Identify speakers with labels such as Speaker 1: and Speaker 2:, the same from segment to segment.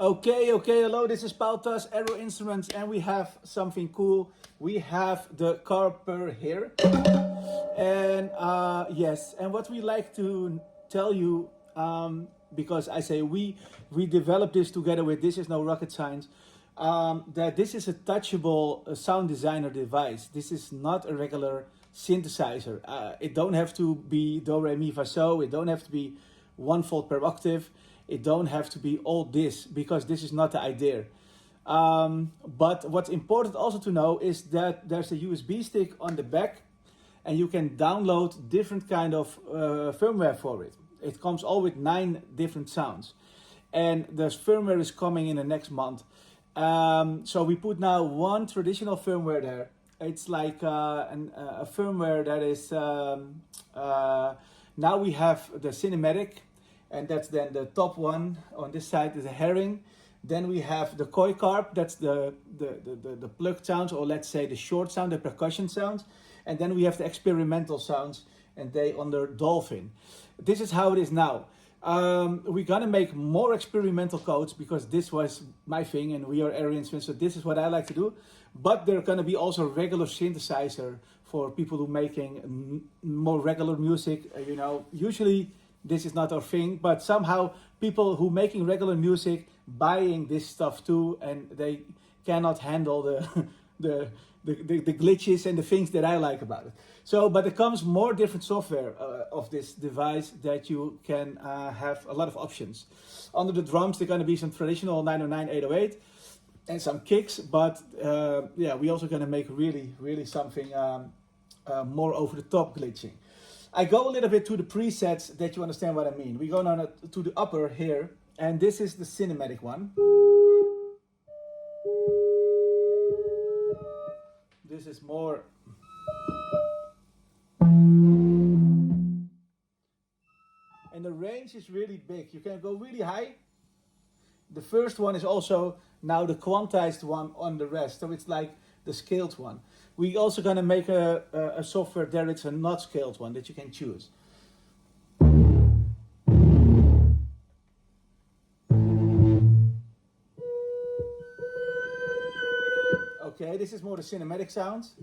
Speaker 1: Okay, hello, this is Pautas Aero Instruments and we have something cool. We have the Kharper here. And yes, and what we like to tell you, because I say we developed this together with This Is No Rocket Science, that this is a touchable sound designer device. This is not a regular synthesizer. It don't have to be do, re, mi, fa, so. It don't have to be 1 volt per octave. It don't have to be all this, because this is not the idea. But what's important also to know is that there's a USB stick on the back, and you can download different kind of firmware for it. It comes all with 9 different sounds, and the firmware is coming in the next month. So we put now one traditional firmware there. It's like a firmware that is now we have the cinematic, and that's then the top one. On this side is a herring. Then we have the koi carp, that's the pluck sounds, or let's say the short sound, the percussion sounds. And then we have the experimental sounds, and they under dolphin. This is how it is now. We're gonna make more experimental codes, because this was my thing and we are Aero Instruments, so this is what I like to do. But there are gonna be also regular synthesizer for people who making more regular music. You know, usually this is not our thing, but somehow people who making regular music buying this stuff too, and they cannot handle the glitches and the things that I like about it. So, but there comes more different software of this device that you can have a lot of options. Under the drums, there are going to be some traditional 909, 808 and some kicks, but yeah, we also going to make really something more over the top glitching. I go a little bit to the presets that you understand what I mean. We go now to the upper here, and this is the cinematic one. This is more. And the range is really big. You can go really high. The first one is also now the quantized one on the rest. So it's like the scaled one. We also going to make a software there. It's a not scaled one that you can choose. Okay, this is more the cinematic sounds.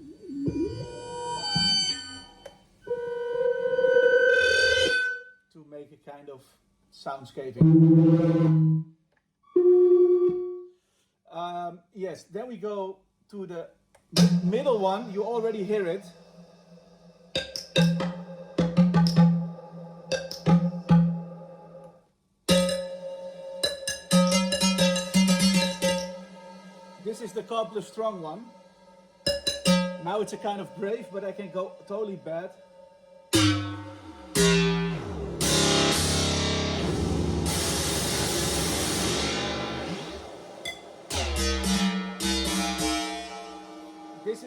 Speaker 1: To make a kind of soundscaping. Yes, then we go to the middle one. You already hear it. This is the Kharper strong one. Now it's a kind of brave, but I can go totally bad. This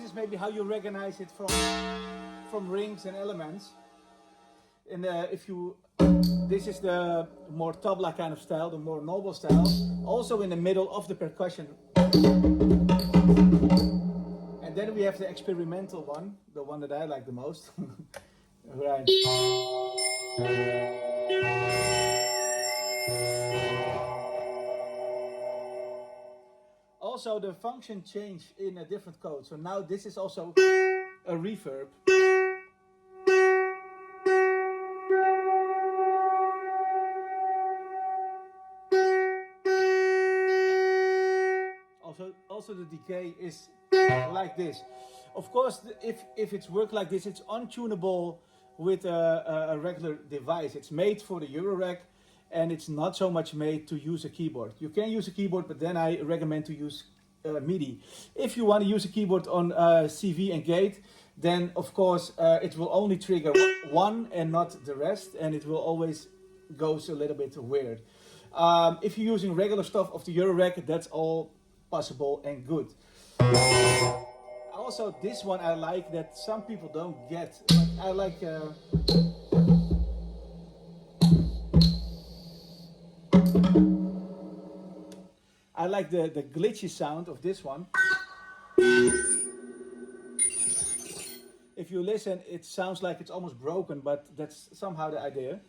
Speaker 1: is maybe how you recognize it from rings and elements. And this is the more tabla kind of style, the more noble style. Also in the middle of the percussion. And then we have the experimental one, the one that I like the most. Right. Also the function changed in a different code. So now this is also a reverb. Also the decay is like this. Of course, if it's work like this, it's untunable with a regular device. It's made for the eurorack, and it's not so much made to use a keyboard. You can use a keyboard, but then I recommend to use MIDI. If you want to use a keyboard on CV and gate, then of course it will only trigger one and not the rest, and it will always goes a little bit weird. If you're using regular stuff of the eurorack, that's all possible and good. Also, this one I like that some people don't get. But I like. I like the glitchy sound of this one. If you listen, it sounds like it's almost broken, but that's somehow the idea.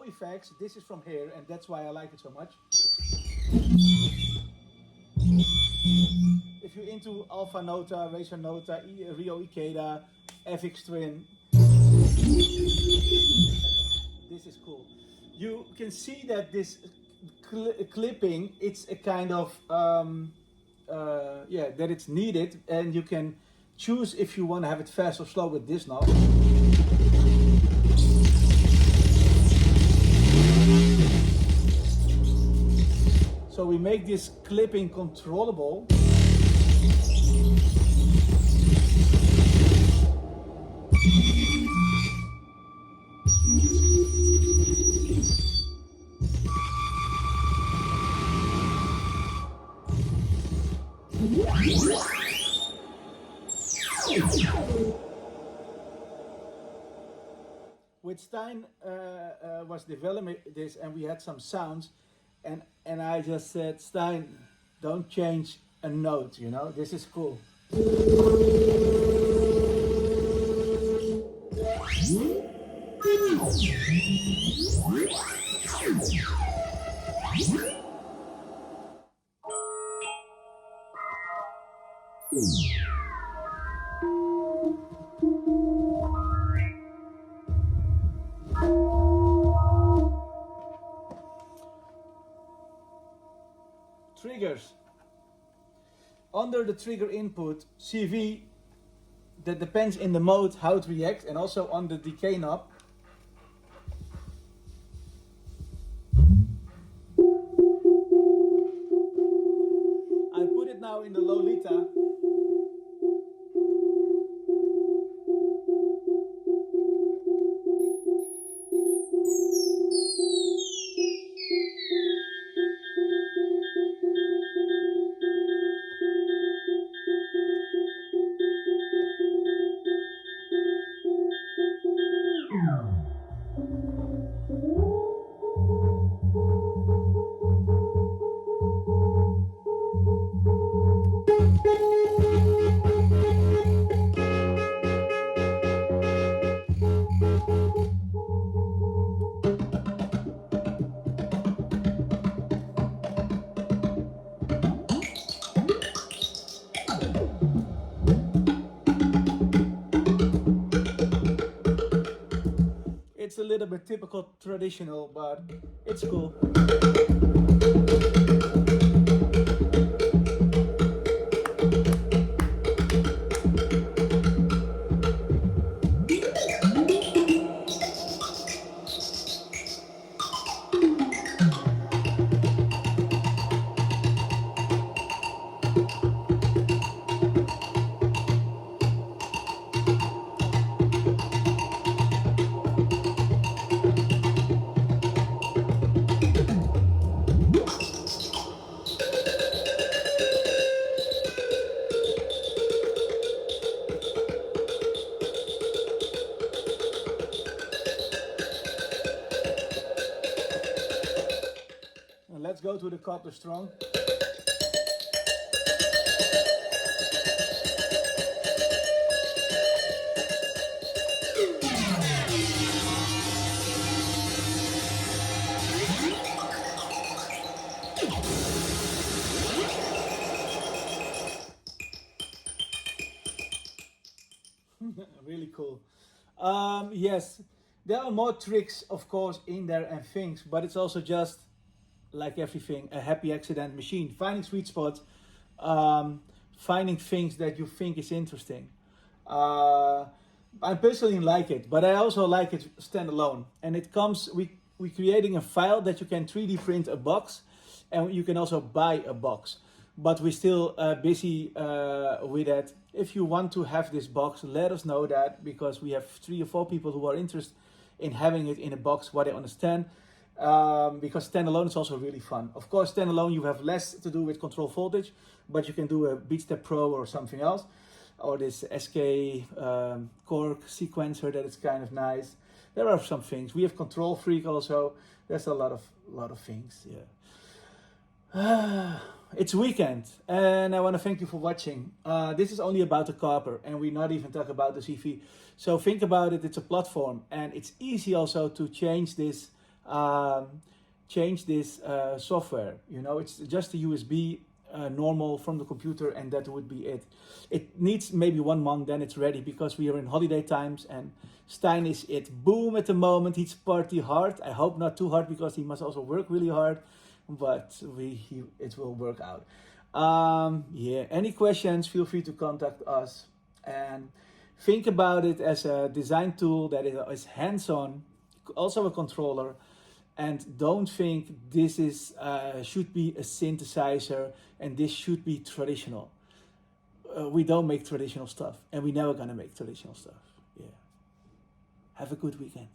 Speaker 1: effects. This is from here, and that's why I like it so much. If you're into Alpha Nota, Racer Nota, Rio Ikeda, FX Twin, this is cool. You can see that this clipping, it's a kind of yeah, that it's needed, and you can choose if you want to have it fast or slow with this knob. So we make this clipping controllable. With Stein was developing this, and we had some sounds, and I just said, Stein, don't change a note, you know, this is cool. Triggers. Under the trigger input, CV, that depends in the mode how it reacts, and also on the decay knob. I put it now in the Lolita. It's a little bit typical traditional, but it's cool. Let's go to the Kharper Strong. Really cool. Yes, there are more tricks, of course, in there and things, but it's also just like everything, a happy accident machine. Finding sweet spots, finding things that you think is interesting. I personally like it, but I also like it standalone. And it comes, we creating a file that you can 3D print a box, and you can also buy a box. But we're still busy with that. If you want to have this box, let us know that, because we have 3 or 4 people who are interested in having it in a box, what they understand. Because standalone is also really fun. Of course, standalone you have less to do with control voltage, but you can do a Beatstep Pro or something else, or this SK Korg sequencer that is kind of nice. There are some things. We have Control Freak also. There's a lot of things. Yeah. It's weekend, and I want to thank you for watching. This is only about the Kharper, and we're not even talking about the CV. So think about it. It's a platform, and it's easy also to change this change this software. You know, it's just a USB normal from the computer, and that would be it. It needs maybe 1 month, then it's ready, because we are in holiday times and Stein is it boom at the moment. He's party hard. I hope not too hard, because he must also work really hard, but it will work out. Yeah, any questions, feel free to contact us, and think about it as a design tool that is hands-on, also a controller. And don't think this is should be a synthesizer and this should be traditional. We don't make traditional stuff, and we're never gonna make traditional stuff. Yeah. Have a good weekend.